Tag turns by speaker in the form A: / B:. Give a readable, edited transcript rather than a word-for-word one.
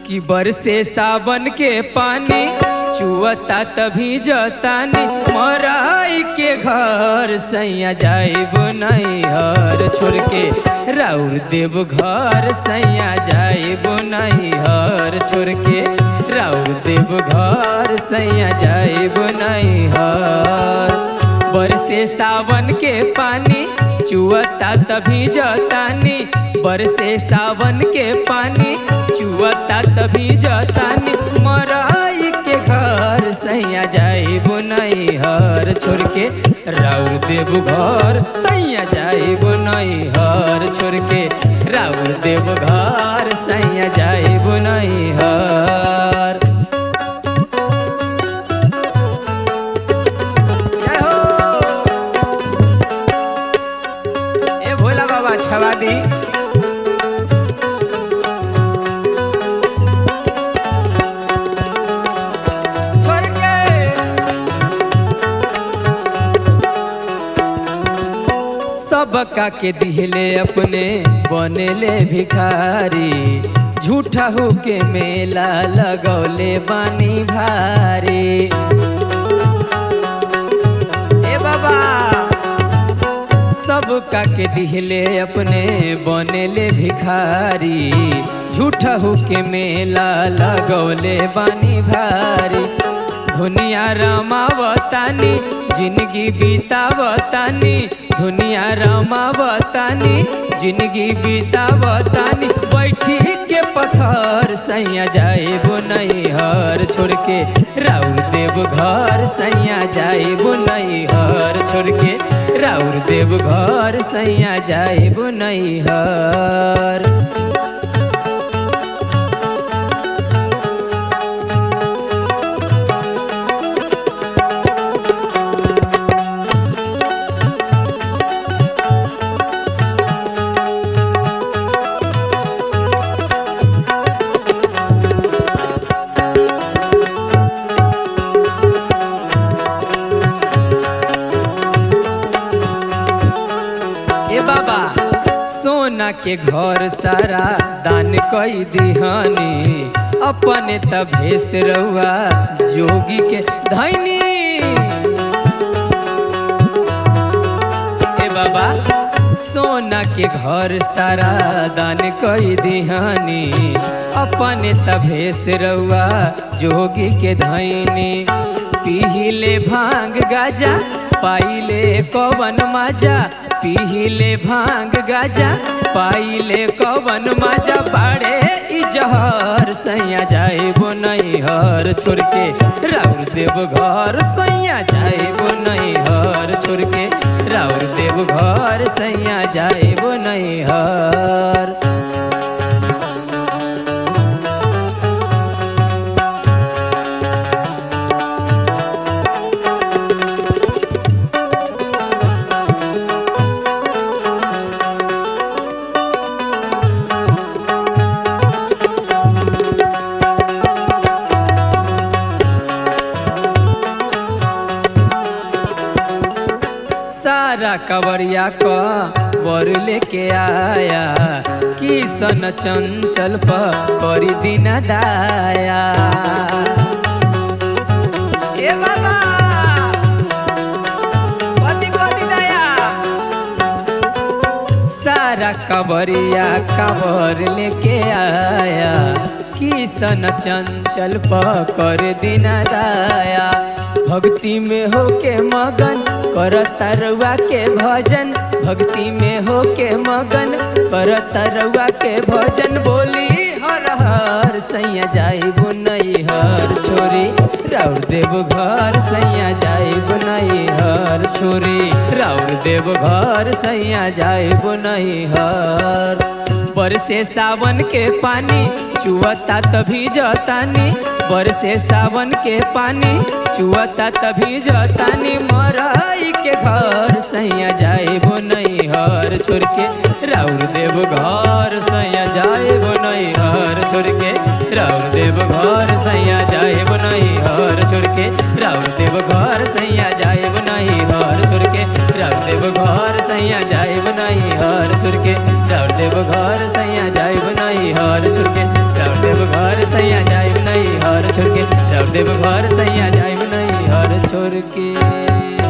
A: कि बरसे सावन के पानी चुअता तभी जतानी मराई के घर सैया जाइब नैहर छोड़ के राउर देव घर सैया जाइब नैहर छोड़ के राउर देव घर सैया जाइब नैहर। बरसे सावन के पानी चुअता तभी जतानी बरसे सावन के पानी चुअता तभी जतानी मराई के घर सैया जाइब नैहर छोड़ के राउर देव घर सैया जाइब नैहर छोड़ के राउर देव घर सैया जाइब नैहर। ए भोला बाबा छवा दी सबका के दिहले अपने बनेले भिखारी झूठा हो के मेला लगौले बानी भारी। ए बाबा सबका के दिहले अपने बनेले भिखारी झूठा हो के मेला लगौले बानी भारी। दुनिया रमावतानी जिंदगी बीतावतानी दुनिया रमावतानी जिंदगी बीतावतानी बैठी के पत्थर सैया जाइब नैहर छोड़ के राउर देव घर सैया जाइब नैहर छोड़ के राउर देव घर सैया जाइब नैहर। बाबा सोना के घर सारा दान कई दिहानी अपने तभेस रहुआ जोगी के धैनी। ए बाबा सोना के घर सारा दान कई दिहानी अपने तभेस रहुआ जोगी के धैनी। पीले भांग गाजा पाइले कवन माजा पीले भांग गाजा पाइले कवन माजा बाड़े ई जहर सैया जाइब नैहर छोड़ के राउर देव घर सैया जाइब नैहर छोड़ के राउर देव घर सैया जाइब नैहर। सारा कवरिया का बर लेके आया किसन चंचल पर दिन दाया। ए बाबा कदी कदी दया सारा कवरिया कवर लेके आया किसन चंचल पर दिन दाया। भक्ति में होके मगन करता रउआ के भजन भक्ति में होके मगन करता रउआ के भजन बोली हर हर सैया जाइब नैहर छोरी राउर देव घर सैया जाइब नैहर छोरी राउर देव घर सैया जाइब नैहर। बरसे सावन के पानी चुअता तभी जतानी बरसे सावन के पानी चुअता तभी जतानी मराई के घर सैया जाइब नैहर छोड़ के राउर देव घर सैया जाइब नैहर छोड़ के राउर देव घर सैया जाइब नैहर छोड़ के राउर देव घर सैया जाइब नैहर छोड़ के राउर देव घर सैया जाइब नैहर छोड़ के राउर देव घर सैया जाइब नैहर छोड़ के राउर देव घर सैया चलब देव घर सैया जाइब नहीं हर छोड़ के।